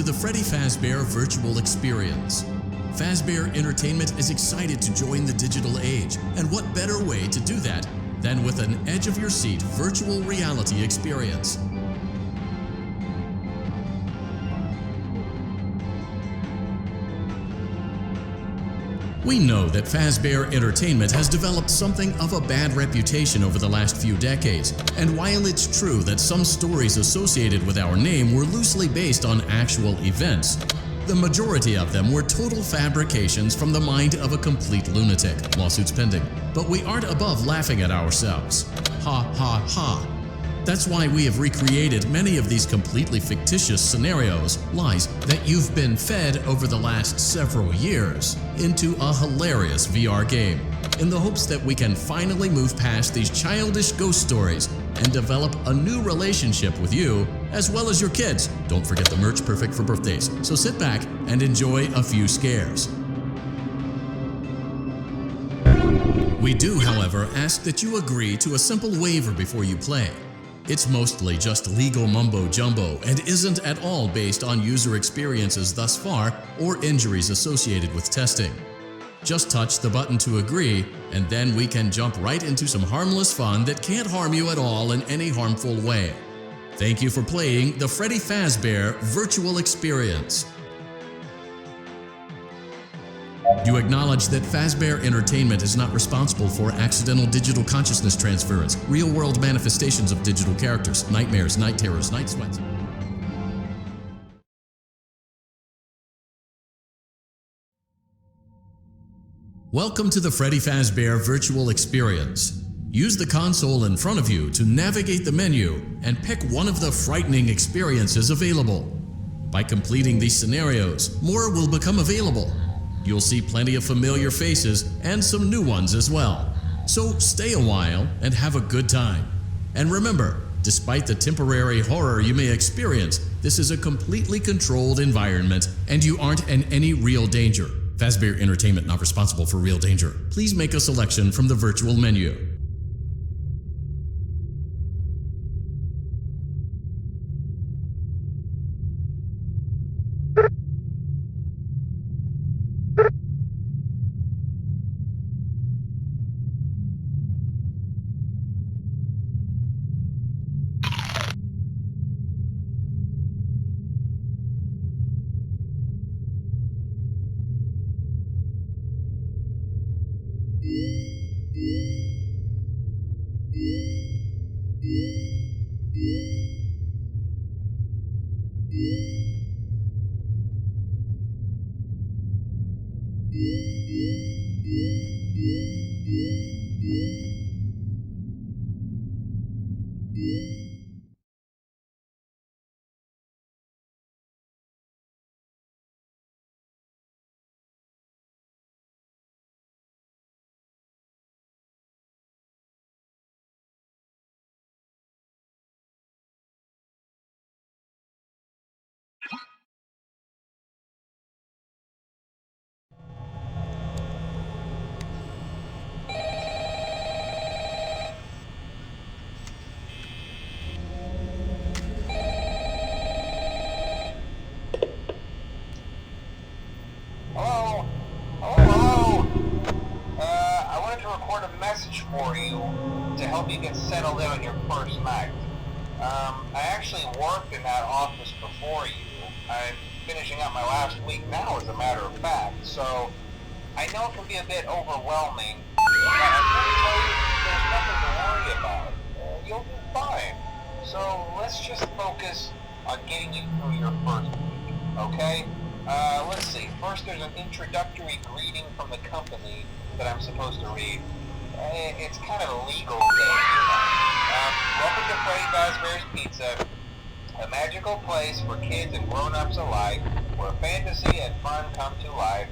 to the Freddy Fazbear Virtual Experience. Fazbear Entertainment is excited to join the digital age, and what better way to do that than with an edge-of-your-seat virtual reality experience. We know that Fazbear Entertainment has developed something of a bad reputation over the last few decades, and while it's true that some stories associated with our name were loosely based on actual events, the majority of them were total fabrications from the mind of a complete lunatic. Lawsuits pending. But we aren't above laughing at ourselves. Ha ha ha. That's why we have recreated many of these completely fictitious scenarios, lies that you've been fed over the last several years, into a hilarious VR game, in the hopes that we can finally move past these childish ghost stories and develop a new relationship with you, as well as your kids. Don't forget the merch, perfect for birthdays. So sit back and enjoy a few scares. We do, however, ask that you agree to a simple waiver before you play. It's mostly just legal mumbo-jumbo and isn't at all based on user experiences thus far or injuries associated with testing. Just touch the button to agree, and then we can jump right into some harmless fun that can't harm you at all in any harmful way. Thank you for playing the Freddy Fazbear Virtual Experience. You acknowledge that Fazbear Entertainment is not responsible for accidental digital consciousness transference, real-world manifestations of digital characters, nightmares, night terrors, night sweats. Welcome to the Freddy Fazbear Virtual Experience. Use the console in front of you to navigate the menu and pick one of the frightening experiences available. By completing these scenarios, more will become available. You'll see plenty of familiar faces and some new ones as well. So stay a while and have a good time. And remember, despite the temporary horror you may experience, this is a completely controlled environment and you aren't in any real danger. Fazbear Entertainment not responsible for real danger. Please make a selection from the virtual menu. For you to help you get settled in on your first night. I actually worked in that office before you. I'm finishing up my last week now, as a matter of fact, so I know it can be a bit overwhelming, but I'm going to tell you there's nothing to worry about. You'll be fine. So let's just focus on getting you through your first week, okay? Let's see. First, there's an introductory greeting from the company that I'm supposed to read. It's kind of a legal thing, you know. Welcome to Freddy Fazbear's Pizza, a magical place for kids and grown-ups alike, where fantasy and fun come to life.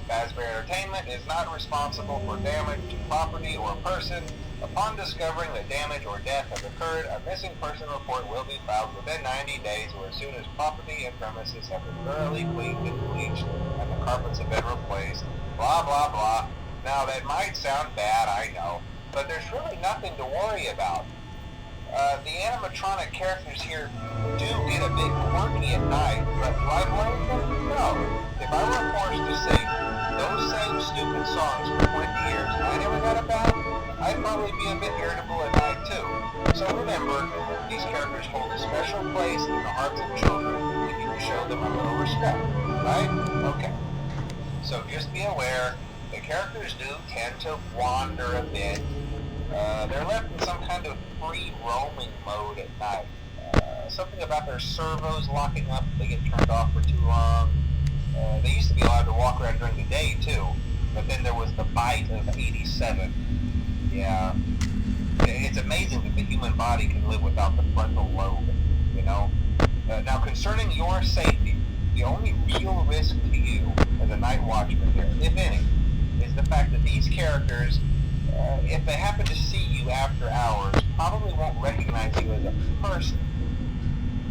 Fazbear Entertainment is not responsible for damage to property or person. Upon discovering that damage or death has occurred, a missing person report will be filed within 90 days or as soon as property and premises have been thoroughly cleaned and bleached and the carpets have been replaced. Blah, blah, blah. Now, that might sound bad, I know, but there's really nothing to worry about. The animatronic characters here do get a bit quirky at night, but do I blame them? No. If I were forced to sing those same stupid songs for 20 years and I never got a bath, I'd probably be a bit irritable at night too. So remember, these characters hold a special place in the hearts of children. We need to show them a little respect, right? Okay. So just be aware, the characters do tend to wander a bit. They're left in some kind of free roaming mode at night. Something about their servos locking up if they get turned off for too long. They used to be allowed to walk around during the day too, but then there was the bite of 87. Yeah, it's amazing that the human body can live without the frontal lobe, you know? Now concerning your safety, the only real risk to you as a night watchman here, if any, is the fact that these characters, if they happen to see you after hours, probably won't recognize you as a person.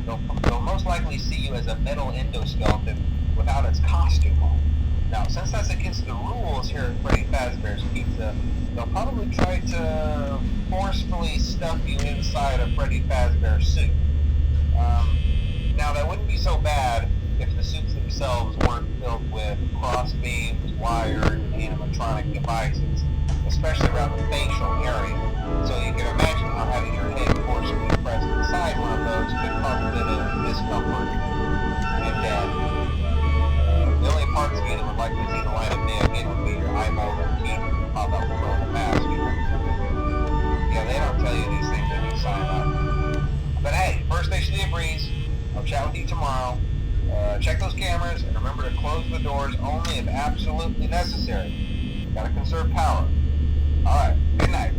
They'll most likely see you as a metal endoskeleton without its costume on. Now, since that's against the rules here at Freddy Fazbear's Pizza, they'll probably try to forcefully stuff you inside a Freddy Fazbear suit. Now, that wouldn't be so bad if the suits themselves weren't filled with cross beams, wired, and animatronic devices, especially around the facial area. So you can imagine how having your head forcibly pressed inside one of those could cause a bit of discomfort and death. The only parts of you that would like to see the light of day again would be your eyeballs and teeth pop out below the mask. Yeah, they don't tell you these things when you sign up. But hey, first station of the breeze. I'll chat with you tomorrow. Check those cameras and remember to close the doors only if absolutely necessary. Gotta conserve power. Alright, good night.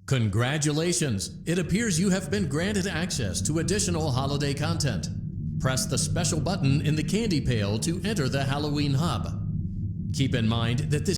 Congratulations! It appears you have been granted access to additional holiday content. Press the special button in the candy pail to enter the Halloween hub. Keep in mind that this